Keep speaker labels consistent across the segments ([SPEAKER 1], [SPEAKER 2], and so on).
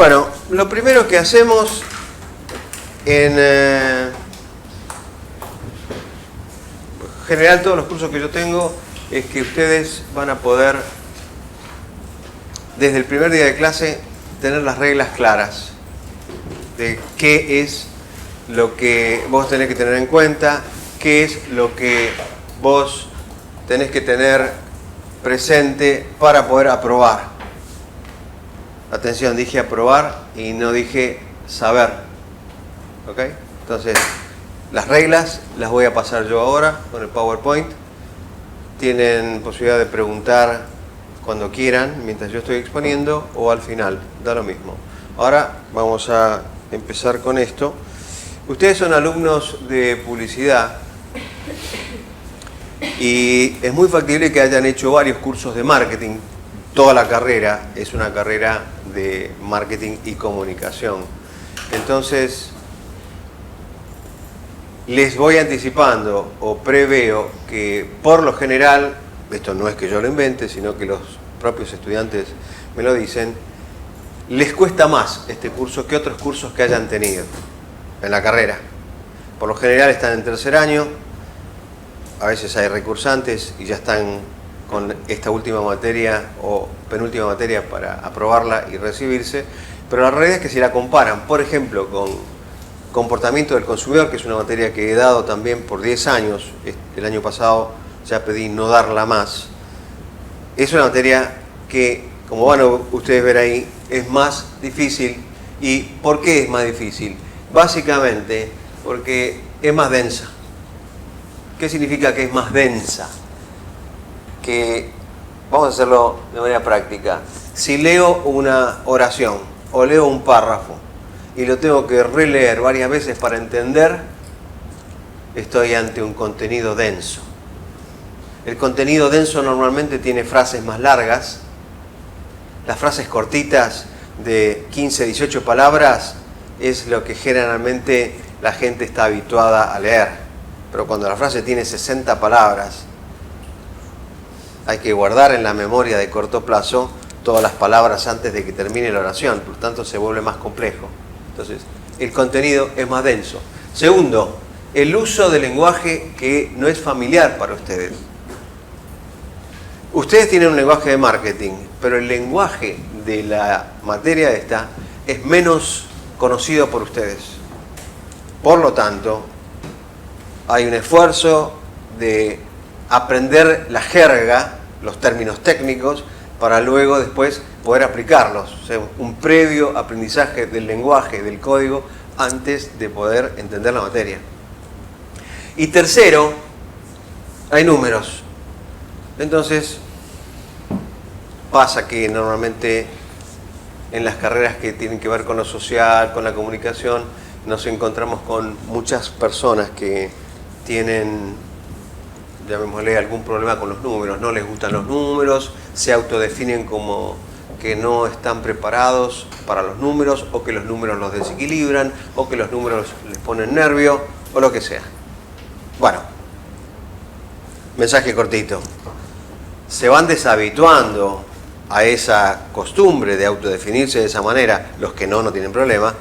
[SPEAKER 1] Bueno, lo primero que hacemos en general todos los cursos que yo tengo es que ustedes van a poder desde el primer día de clase tener las reglas claras de qué es lo que vos tenés que tener en cuenta, qué es lo que vos tenés que tener presente para poder aprobar. Atención, dije aprobar y no dije saber. ¿Ok? Entonces, las reglas las voy a pasar yo ahora con el PowerPoint. Tienen posibilidad de preguntar cuando quieran, mientras yo estoy exponiendo, o al final, da lo mismo. Ahora vamos a empezar con esto. Ustedes son alumnos de publicidad y es muy factible que hayan hecho varios cursos de marketing. Toda la carrera es una carrera de marketing y comunicación. Entonces, les voy anticipando o preveo que por lo general, esto no es que yo lo invente, sino que los propios estudiantes me lo dicen, les cuesta más este curso que otros cursos que hayan tenido en la carrera. Por lo general están en tercer año, a veces hay recursantes y ya están con esta última materia o penúltima materia para aprobarla y recibirse, pero la realidad es que si la comparan, por ejemplo, con comportamiento del consumidor, que es una materia que he dado también por 10 años, el año pasado ya pedí no darla más, es una materia que, como van a ustedes ver ahí, es más difícil. ¿Y por qué es más difícil? Básicamente porque es más densa. ¿Qué significa que es más densa? Que, vamos a hacerlo de manera práctica, si leo una oración o leo un párrafo y lo tengo que releer varias veces para entender, estoy ante un contenido denso. El contenido denso normalmente tiene frases más largas. Las frases cortitas de 15, 18 palabras es lo que generalmente la gente está habituada a leer. Pero cuando la frase tiene 60 palabras, hay que guardar en la memoria de corto plazo todas las palabras antes de que termine la oración, por lo tanto se vuelve más complejo. Entonces, el contenido es más denso. Segundo, el uso del lenguaje que no es familiar para ustedes. Ustedes tienen un lenguaje de marketing, pero el lenguaje de la materia esta es menos conocido por ustedes. Por lo tanto, hay un esfuerzo de aprender la jerga, los términos técnicos, para luego después poder aplicarlos. O sea, un previo aprendizaje del lenguaje, del código, antes de poder entender la materia. Y tercero, hay números. Entonces, pasa que normalmente en las carreras que tienen que ver con lo social, con la comunicación, nos encontramos con muchas personas que tienen, llamémosle, algún problema con los números, no les gustan los números, se autodefinen como que no están preparados para los números, o que los números los desequilibran, o que los números les ponen nervio, o lo que sea. Bueno, mensaje cortito. Se van deshabituando a esa costumbre de autodefinirse de esa manera, los que no tienen problema,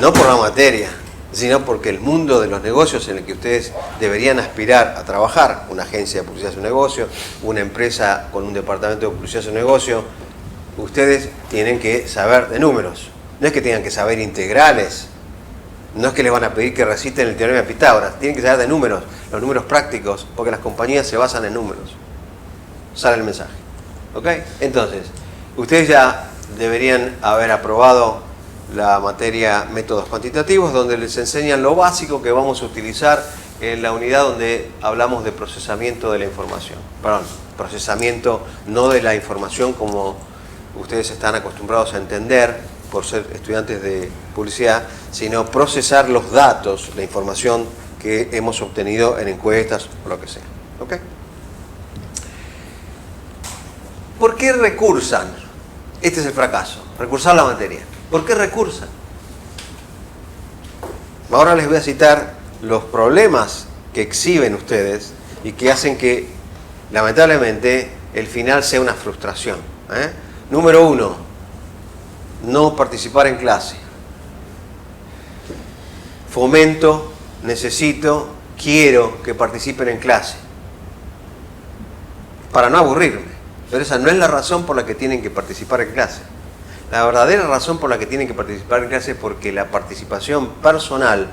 [SPEAKER 1] no por la materia, sino porque el mundo de los negocios en el que ustedes deberían aspirar a trabajar, una agencia de publicidad es un negocio, una empresa con un departamento de publicidad es un negocio, ustedes tienen que saber de números. No es que tengan que saber integrales, no es que les van a pedir que reciten el teorema de Pitágoras, tienen que saber de números, los números prácticos, porque las compañías se basan en números. Sale el mensaje. ¿Ok? Entonces, ustedes ya deberían haber aprobado la materia métodos cuantitativos, donde les enseñan lo básico que vamos a utilizar en la unidad donde hablamos de procesamiento de la información. Perdón, procesamiento no de la información como ustedes están acostumbrados a entender por ser estudiantes de publicidad, sino procesar los datos, la información que hemos obtenido en encuestas o lo que sea. ¿Ok? ¿Por qué recursan? Este es el fracaso, recursar la materia. ¿Por qué recursan? Ahora les voy a citar los problemas que exhiben ustedes y que hacen que, lamentablemente, el final sea una frustración. Número 1, no participar en clase. Fomento, necesito, quiero que participen en clase. Para no aburrirme. Pero esa no es la razón por la que tienen que participar en clase. La verdadera razón por la que tienen que participar en clase es porque la participación personal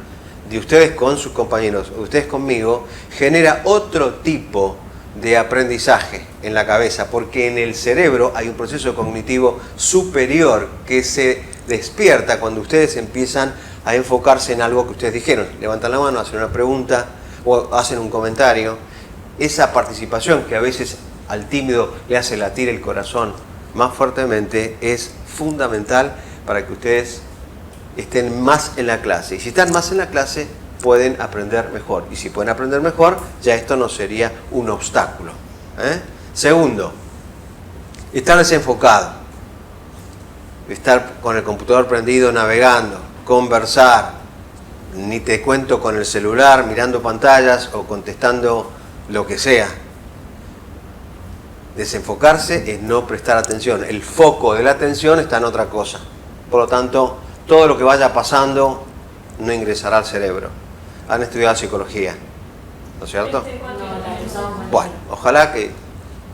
[SPEAKER 1] de ustedes con sus compañeros, o ustedes conmigo, genera otro tipo de aprendizaje en la cabeza, porque en el cerebro hay un proceso cognitivo superior que se despierta cuando ustedes empiezan a enfocarse en algo que ustedes dijeron. Levantan la mano, hacen una pregunta o hacen un comentario. Esa participación que a veces al tímido le hace latir el corazón más fuertemente es fundamental para que ustedes estén más en la clase. Y si están más en la clase, pueden aprender mejor. Y si pueden aprender mejor, ya esto no sería un obstáculo. Segundo, estar desenfocado. Estar con el computador prendido, navegando, conversar. Ni te cuento con el celular, mirando pantallas o contestando lo que sea. Desenfocarse es no prestar atención. El foco de la atención está en otra cosa. Por lo tanto, todo lo que vaya pasando no ingresará al cerebro. Han estudiado psicología, ¿no es cierto? Bueno, ojalá que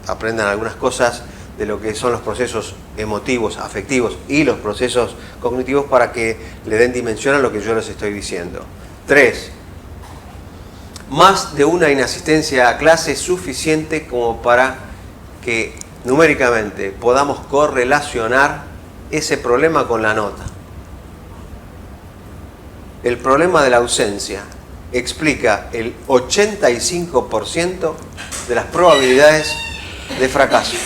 [SPEAKER 1] aprendan algunas cosas de lo que son los procesos emotivos, afectivos y los procesos cognitivos para que le den dimensión a lo que yo les estoy diciendo. 3. Más de una inasistencia a clase es suficiente como para que numéricamente podamos correlacionar ese problema con la nota. El problema de la ausencia explica el 85% de las probabilidades de fracaso.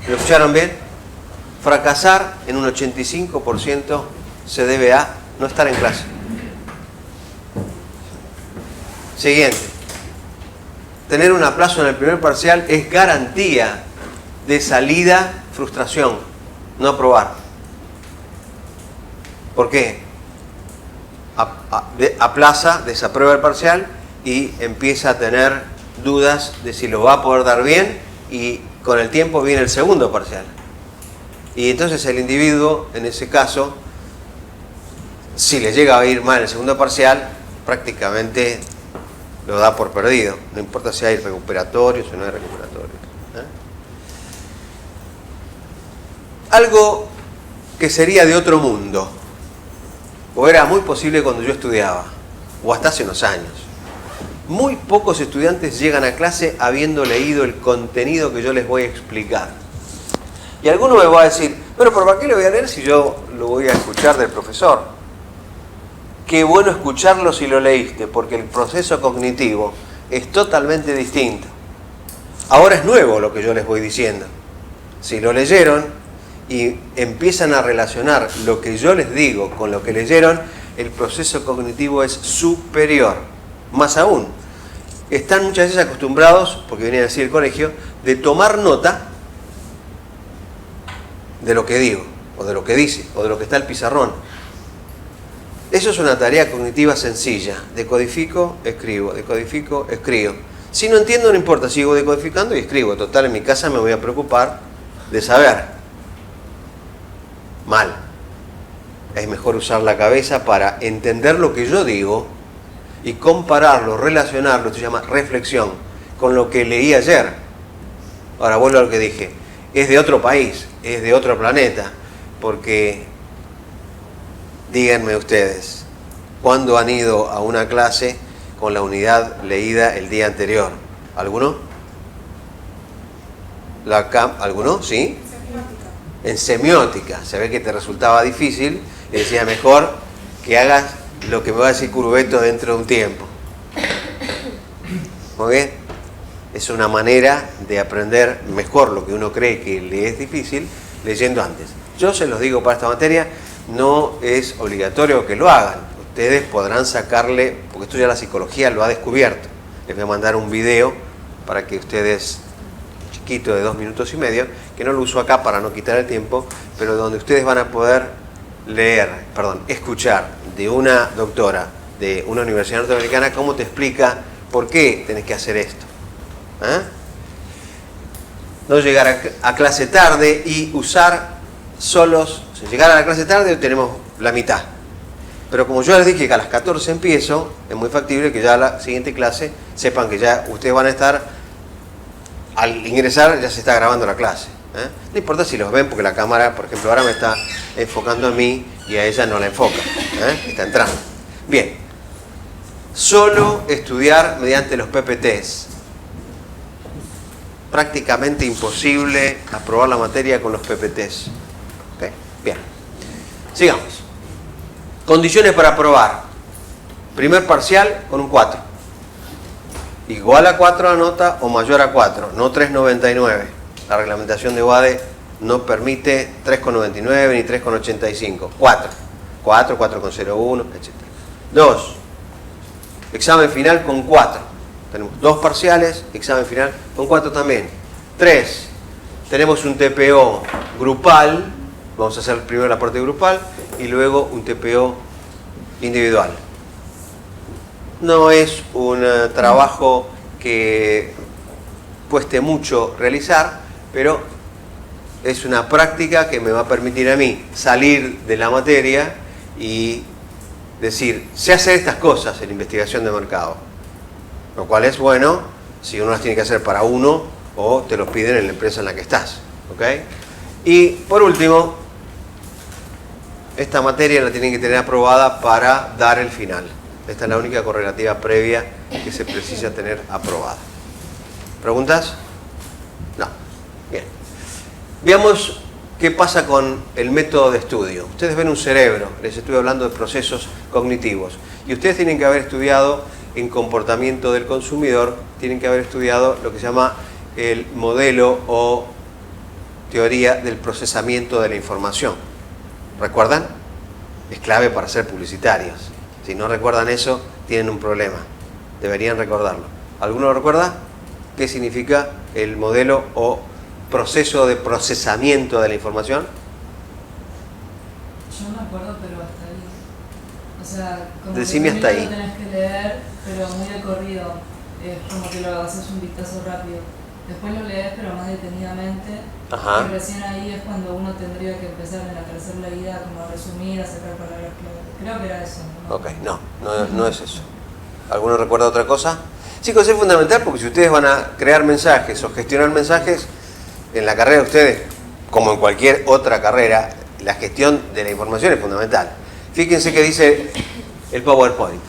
[SPEAKER 1] ¿Lo escucharon bien? Fracasar en un 85% se debe a no estar en clase. Siguiente. Tener un aplazo en el primer parcial es garantía de salida, frustración, no aprobar. ¿Por qué? Aplaza, desaprueba el parcial y empieza a tener dudas de si lo va a poder dar bien, y con el tiempo viene el segundo parcial. Y entonces el individuo, en ese caso, si le llega a ir mal el segundo parcial, prácticamente lo da por perdido. No importa si hay recuperatorios o no hay recuperatorios. Algo que sería de otro mundo, o era muy posible cuando yo estudiaba, o hasta hace unos años. Muy pocos estudiantes llegan a clase habiendo leído el contenido que yo les voy a explicar. Y alguno me va a decir, pero ¿para qué lo voy a leer si yo lo voy a escuchar del profesor? Qué bueno escucharlo si lo leíste, porque el proceso cognitivo es totalmente distinto. Ahora es nuevo lo que yo les voy diciendo. Si lo leyeron y empiezan a relacionar lo que yo les digo con lo que leyeron, el proceso cognitivo es superior. Más aún, están muchas veces acostumbrados, porque venía a decir el colegio, de tomar nota de lo que digo, o de lo que dice, o de lo que está en el pizarrón. Eso es una tarea cognitiva sencilla. Decodifico, escribo, decodifico, escribo. Si no entiendo, no importa, sigo decodificando y escribo. Total, en mi casa me voy a preocupar de saber. Mal. Es mejor usar la cabeza para entender lo que yo digo y compararlo, relacionarlo, esto se llama reflexión, con lo que leí ayer. Ahora vuelvo a lo que dije. Es de otro país, es de otro planeta, porque díganme ustedes, ¿cuándo han ido a una clase con la unidad leída el día anterior? ¿Alguno? ¿Alguno? ¿Sí? En semiótica. Se ve que te resultaba difícil y decía, mejor que hagas lo que me va a decir Curubeto dentro de un tiempo. Muy bien. Es una manera de aprender mejor lo que uno cree que le es difícil leyendo antes. Yo se los digo para esta materia, no es obligatorio que lo hagan. Ustedes podrán sacarle, porque esto ya la psicología lo ha descubierto. Les voy a mandar un video para que ustedes, chiquito de 2 minutos y medio, que no lo uso acá para no quitar el tiempo, pero donde ustedes van a poder escuchar de una doctora de una universidad norteamericana cómo te explica por qué tenés que hacer esto. no llegar a clase tarde y usar solos, si llegar a la clase tarde tenemos la mitad. Pero como yo les dije que a las 14 empiezo, es muy factible que ya la siguiente clase sepan que ya ustedes van a estar, al ingresar ya se está grabando la clase. No importa si los ven porque la cámara, por ejemplo, ahora me está enfocando a mí y a ella no la enfoca. Está entrando. Bien. Solo estudiar mediante los PPTs. Prácticamente imposible aprobar la materia con los PPTs. ¿Okay? Bien. Sigamos. Condiciones para aprobar. Primer parcial con un 4. Igual a 4 la nota o mayor a 4, no 3,99. La reglamentación de UADE no permite 3,99 ni 3,85. 4. 4, 4,01, etc. 2. Examen final con 4. Tenemos 2 parciales, examen final con 4 también. 3. Tenemos un TPO grupal. Vamos a hacer primero la parte grupal y luego un TPO individual. No es un trabajo que cueste mucho realizar, pero es una práctica que me va a permitir a mí salir de la materia y decir, sé hacer estas cosas en investigación de mercado. Lo cual es bueno si uno las tiene que hacer para uno o te los piden en la empresa en la que estás. ¿Ok? Y por último, esta materia la tienen que tener aprobada para dar el final. Esta es la única correlativa previa que se precisa tener aprobada. ¿Preguntas? No. Bien. Veamos qué pasa con el método de estudio. Ustedes ven un cerebro, les estoy hablando de procesos cognitivos. Y ustedes tienen que haber estudiado en comportamiento del consumidor, tienen que haber estudiado lo que se llama el modelo o teoría del procesamiento de la información. ¿Recuerdan? Es clave para ser publicitarios. Si no recuerdan eso, tienen un problema. Deberían recordarlo. ¿Alguno lo recuerda? ¿Qué significa el modelo o proceso de procesamiento de la información?
[SPEAKER 2] Yo me acuerdo, pero hasta ahí. O sea, como
[SPEAKER 1] decime
[SPEAKER 2] que
[SPEAKER 1] hasta ahí.
[SPEAKER 2] Lo tenés que leer, pero muy de corrido. Es como que lo haces un vistazo rápido. Después lo lees, pero más detenidamente.
[SPEAKER 1] Ajá.
[SPEAKER 2] Y recién ahí es cuando uno tendría que empezar en la tercera leída como a resumir, a sacar palabras clave. Creo que era eso, ¿no?
[SPEAKER 1] Ok, no es eso. ¿Alguno recuerda otra cosa? Chicos, es fundamental porque si ustedes van a crear mensajes o gestionar mensajes, en la carrera de ustedes, como en cualquier otra carrera, la gestión de la información es fundamental. Fíjense que dice el PowerPoint.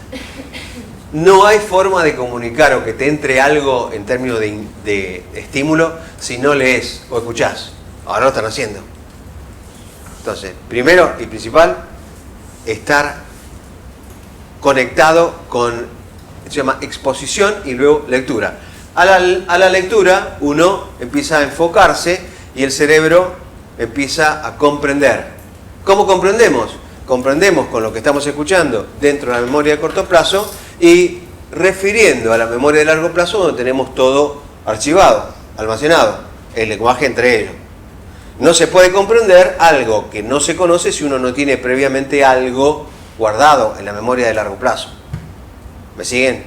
[SPEAKER 1] No hay forma de comunicar o que te entre algo en términos de estímulo si no lees o escuchás. Ahora lo están haciendo. Entonces, primero y principal, estar conectado con, se llama exposición y luego lectura. A la lectura uno empieza a enfocarse y el cerebro empieza a comprender. ¿Cómo comprendemos? Comprendemos con lo que estamos escuchando dentro de la memoria de corto plazo y refiriendo a la memoria de largo plazo donde tenemos todo archivado, almacenado, el lenguaje entre ellos. No se puede comprender algo que no se conoce si uno no tiene previamente algo guardado en la memoria de largo plazo. ¿Me siguen?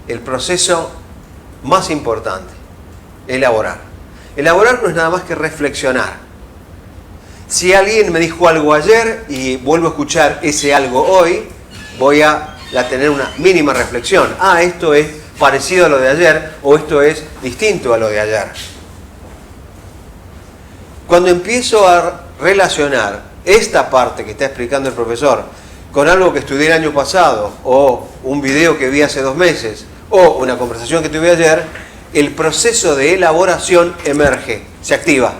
[SPEAKER 1] El proceso más importante, elaborar. Elaborar no es nada más que reflexionar. Si alguien me dijo algo ayer y vuelvo a escuchar ese algo hoy, voy a tener una mínima reflexión. Ah, esto es parecido a lo de ayer o esto es distinto a lo de ayer. Cuando empiezo a relacionar esta parte que está explicando el profesor con algo que estudié el año pasado o un video que vi hace 2 meses o una conversación que tuve ayer, el proceso de elaboración emerge, se activa.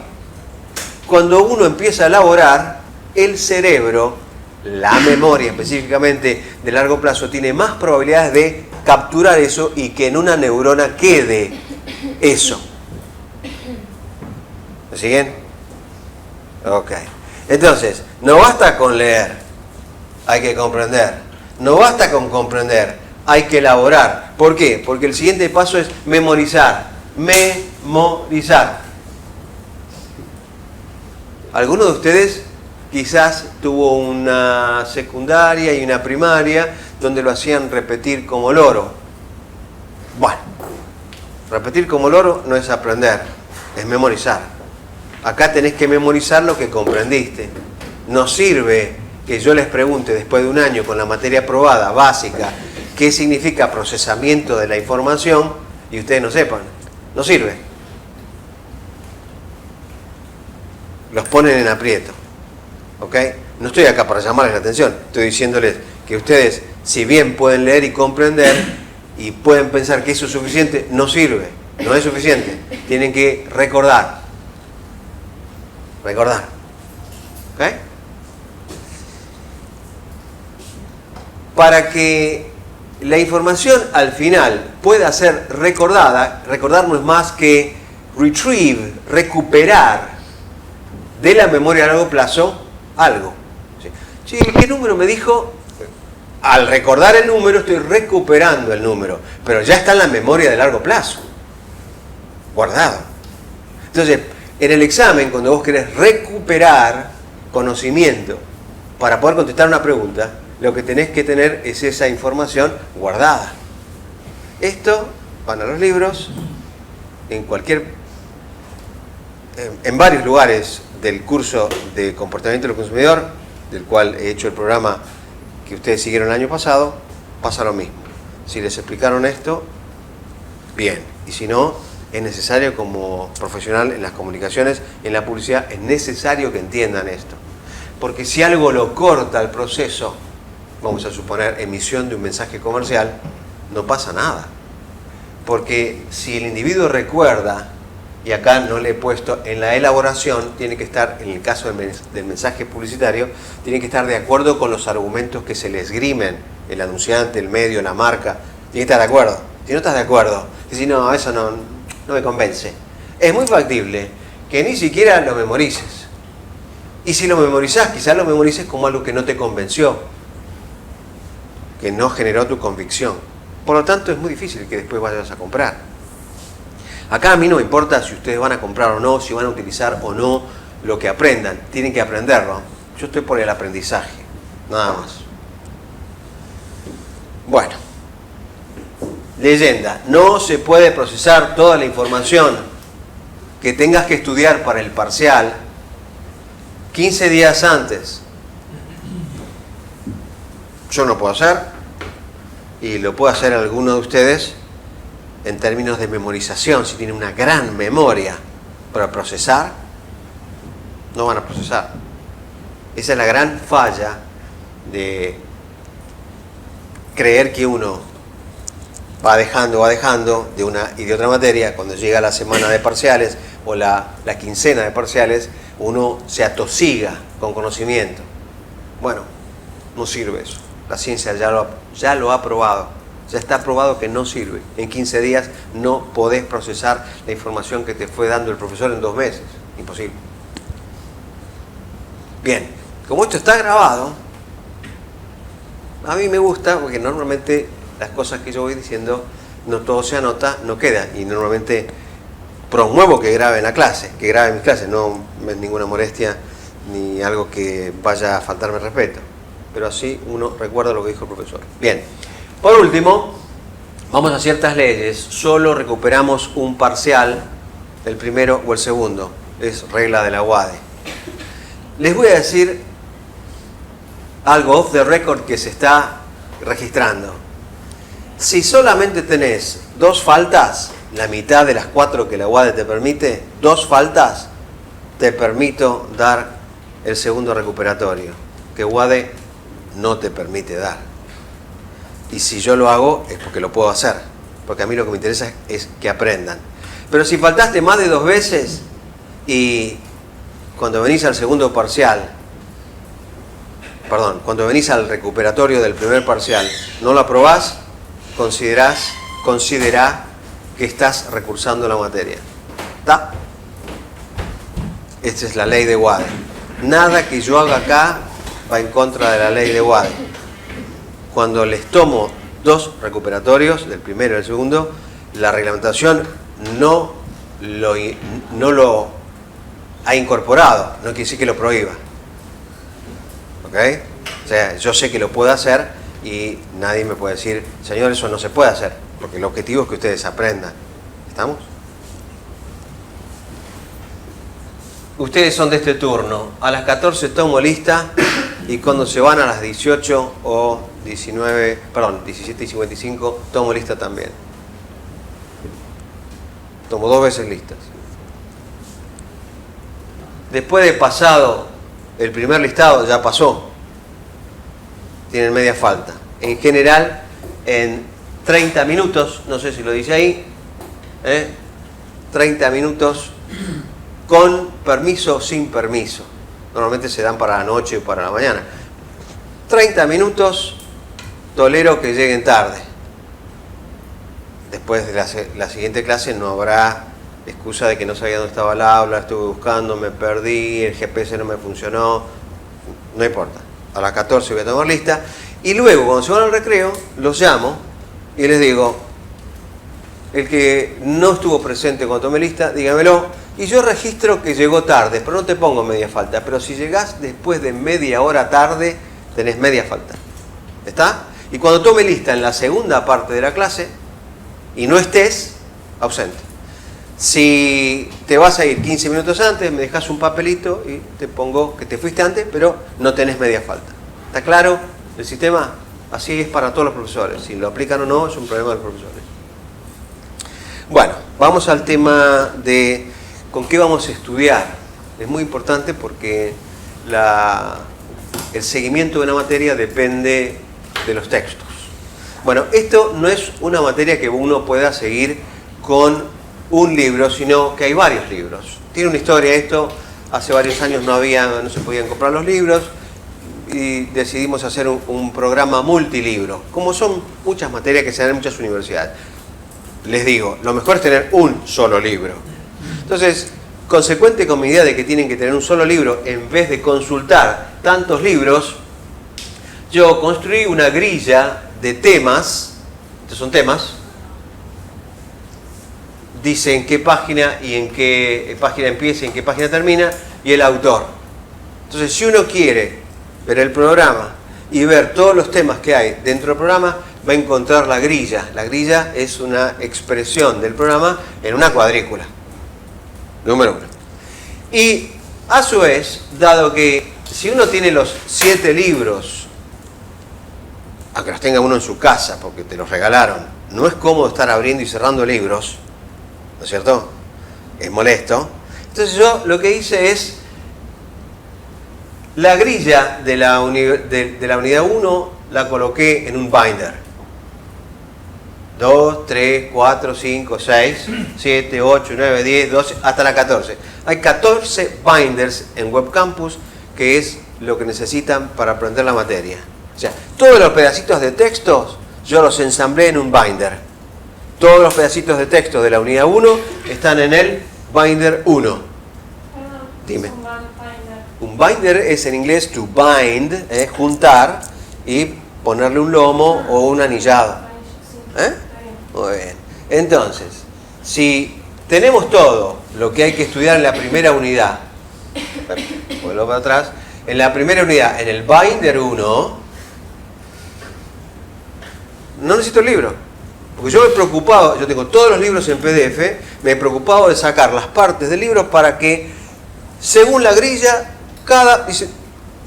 [SPEAKER 1] Cuando uno empieza a elaborar, el cerebro, la memoria específicamente de largo plazo, tiene más probabilidades de capturar eso y que en una neurona quede eso. ¿Me siguen? Ok. Entonces, no basta con leer, hay que comprender. No basta con comprender, hay que elaborar. ¿Por qué? Porque el siguiente paso es memorizar. Memorizar. ¿Alguno de ustedes quizás tuvo una secundaria y una primaria donde lo hacían repetir como loro? Bueno, Repetir como loro no es aprender, es memorizar. Acá tenés que memorizar lo que comprendiste. No sirve que yo les pregunte después de un año con la materia aprobada, básica, qué significa procesamiento de la información y ustedes no sepan. No sirve. Los ponen en aprieto. ¿Ok? No estoy acá para llamarles la atención. Estoy diciéndoles que ustedes, si bien pueden leer y comprender y pueden pensar que eso es suficiente, no sirve. No es suficiente. Tienen que recordar. Recordar. ¿Ok? Para que la información al final pueda ser recordada, recordar no es más que retrieve, recuperar de la memoria a largo plazo algo. Sí, ¿qué número me dijo? Al recordar el número estoy recuperando el número, pero ya está en la memoria de largo plazo, guardado. Entonces, en el examen, cuando vos querés recuperar conocimiento para poder contestar una pregunta, lo que tenés que tener es esa información guardada. Esto van a los libros, en varios lugares del curso de comportamiento del consumidor, del cual he hecho el programa que ustedes siguieron el año pasado, pasa lo mismo. Si les explicaron esto, bien. Y si no, es necesario como profesional en las comunicaciones, en la publicidad, es necesario que entiendan esto. Porque si algo lo corta el proceso, vamos a suponer emisión de un mensaje comercial, no pasa nada. Porque si el individuo recuerda, y acá no le he puesto, en la elaboración tiene que estar, en el caso del mensaje publicitario, tiene que estar de acuerdo con los argumentos que se le esgrimen, el anunciante, el medio, la marca, tiene que estar de acuerdo. Si no estás de acuerdo, si no, eso no me convence. Es muy factible que ni siquiera lo memorices. Y si lo memorizás, quizás lo memorices como algo que no te convenció, que no generó tu convicción. Por lo tanto, es muy difícil que después vayas a comprar. Acá a mí no me importa si ustedes van a comprar o no, si van a utilizar o no lo que aprendan. Tienen que aprenderlo. Yo estoy por el aprendizaje, nada más. Bueno. Leyenda. No se puede procesar toda la información que tengas que estudiar para el parcial 15 días antes. Yo no puedo hacer, y lo puede hacer alguno de ustedes en términos de memorización. Si tienen una gran memoria para procesar, no van a procesar. Esa es la gran falla de creer que uno va dejando de una y de otra materia. Cuando llega la semana de parciales o la quincena de parciales, uno se atosiga con conocimiento. Bueno, no sirve eso. La ciencia ya lo ha probado. Ya está probado que no sirve. En 15 días no podés procesar la información que te fue dando el profesor en 2 meses. Imposible. Bien, como esto está grabado, a mí me gusta porque normalmente las cosas que yo voy diciendo, no todo se anota, no queda. Y normalmente promuevo que graben la clase, que graben mis clases. No es ninguna molestia ni algo que vaya a faltarme respeto. Pero así uno recuerda lo que dijo el profesor. Bien. Por último, vamos a ciertas leyes. Solo recuperamos un parcial, el primero o el segundo. Es regla de la UADE. Les voy a decir algo off the record que se está registrando. Si solamente tenés 2 faltas, la mitad de las 4 que la UADE te permite, 2 faltas, te permito dar el segundo recuperatorio, que UADE no te permite dar. Y si yo lo hago es porque lo puedo hacer, porque a mí lo que me interesa es que aprendan. Pero si faltaste más de 2 veces y cuando venís al segundo parcial, cuando venís al recuperatorio del primer parcial, no lo aprobás, considerá que estás recursando la materia. ¿Está? Esta es la ley de UADE. Nada que yo haga acá va en contra de la ley de UADE. Cuando les tomo 2 recuperatorios, del primero y del segundo, la reglamentación no lo ha incorporado, no quiere decir que lo prohíba. ¿Ok? O sea, yo sé que lo puedo hacer y nadie me puede decir, señor, eso no se puede hacer, porque el objetivo es que ustedes aprendan. ¿Estamos? Ustedes son de este turno. A las 14 tomo lista y cuando se van a las 18 o 17:55 tomo lista también. Tomo 2 veces listas. Después de pasado el primer listado, ya pasó. Tienen media falta. En general, en 30 minutos, no sé si lo dice ahí, 30 minutos con permiso o sin permiso. Normalmente se dan para la noche o para la mañana. 30 minutos, tolero que lleguen tarde. Después de la siguiente clase no habrá excusa de que no sabía dónde estaba el aula, estuve buscando, me perdí, el GPS no me funcionó. No importa. A las 14 voy a tomar lista. Y luego, cuando se van al recreo, los llamo y les digo, el que no estuvo presente cuando tomé lista, dígamelo. Y yo registro que llegó tarde, pero no te pongo media falta. Pero si llegás después de media hora tarde, tenés media falta. ¿Está? Y cuando tome lista en la segunda parte de la clase y no estés, ausente. Si te vas a ir 15 minutos antes, me dejas un papelito y te pongo que te fuiste antes, pero no tenés media falta. ¿Está claro el sistema? Así es para todos los profesores. Si lo aplican o no, es un problema de los profesores. Bueno, vamos al tema de con qué vamos a estudiar. Es muy importante porque el seguimiento de una materia depende de los textos. Bueno, esto no es una materia que uno pueda seguir con un libro, sino que hay varios libros. Tiene una historia esto. Hace varios años no se podían comprar los libros y decidimos hacer un programa multilibro. Como son muchas materias que se dan en muchas universidades. Les digo, lo mejor es tener un solo libro. Entonces, consecuente con mi idea de que tienen que tener un solo libro en vez de consultar tantos libros, yo construí una grilla de temas. Estos son temas. Dice en qué página y en qué página empieza y en qué página termina y el autor. Entonces, si uno quiere ver el programa y ver todos los temas que hay dentro del programa, va a encontrar la grilla. La grilla es una expresión del programa en una cuadrícula. Número 1. Y a su vez, dado que si uno tiene los 7 libros, aunque los tenga uno en su casa porque te los regalaron, no es cómodo estar abriendo y cerrando libros, ¿no es cierto? Es molesto. Entonces yo lo que hice es la grilla de la unidad 1 la coloqué en un binder. 2, 3, 4, 5, 6, 7, 8, 9, 10, 12, hasta la 14. Hay 14 binders en Web Campus, que es lo que necesitan para aprender la materia. O sea, todos los pedacitos de textos yo los ensamblé en un binder. Todos los pedacitos de texto de la unidad 1 están en el binder 1. Dime. Un binder es en inglés to bind, juntar y ponerle un lomo o un anillado. Muy bien. Entonces, si tenemos todo lo que hay que estudiar en la primera unidad, vuelvo para atrás, en la primera unidad, en el binder 1, no necesito el libro. Porque yo me he preocupado, yo tengo todos los libros en PDF, me he preocupado de sacar las partes del libro para que, según la grilla, dice,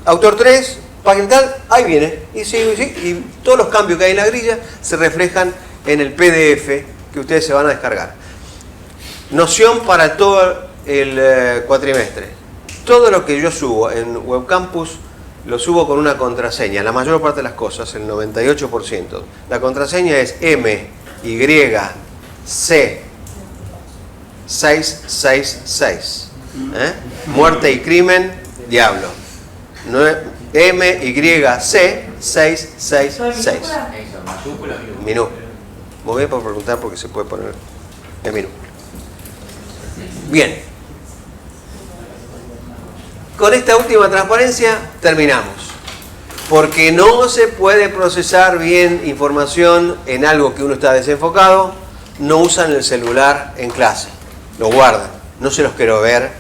[SPEAKER 1] autor 3, página tal, ahí viene. Y y todos los cambios que hay en la grilla se reflejan en el PDF que ustedes se van a descargar. Noción para todo el cuatrimestre. Todo lo que yo subo en Web Campus lo subo con una contraseña. La mayor parte de las cosas, el 98%. La contraseña es MYC666. Muerte y crimen, diablo. MYC666. Minúscula. Me voy a preguntar porque se puede poner en minúscula. Bien. Con esta última transparencia terminamos. Porque no se puede procesar bien información en algo que uno está desenfocado, no usan el celular en clase. Lo guardan. No se los quiero ver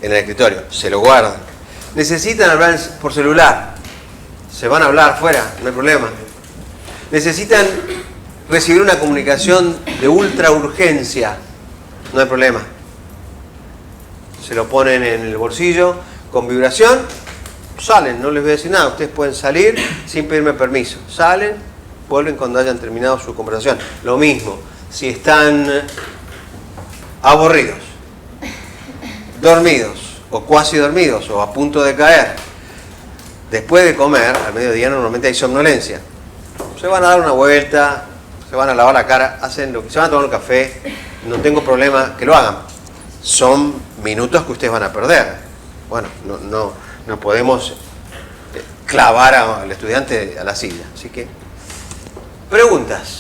[SPEAKER 1] en el escritorio. Se lo guardan. Necesitan hablar por celular. Se van a hablar fuera, no hay problema. Necesitan recibir una comunicación de ultra urgencia. no hay problema. Se lo ponen en el bolsillo con vibración, salen, no les voy a decir nada, ustedes pueden salir sin pedirme permiso. Salen, vuelven cuando hayan terminado su conversación. Lo mismo, si están aburridos, dormidos o cuasi dormidos o a punto de caer, después de comer, al mediodía normalmente hay somnolencia. Se van a dar una vuelta, se van a lavar la cara, hacen lo que se van a tomar un café, no tengo problema que lo hagan. Son minutos que ustedes van a perder. Bueno, no podemos clavar al estudiante a la silla. Así que, preguntas.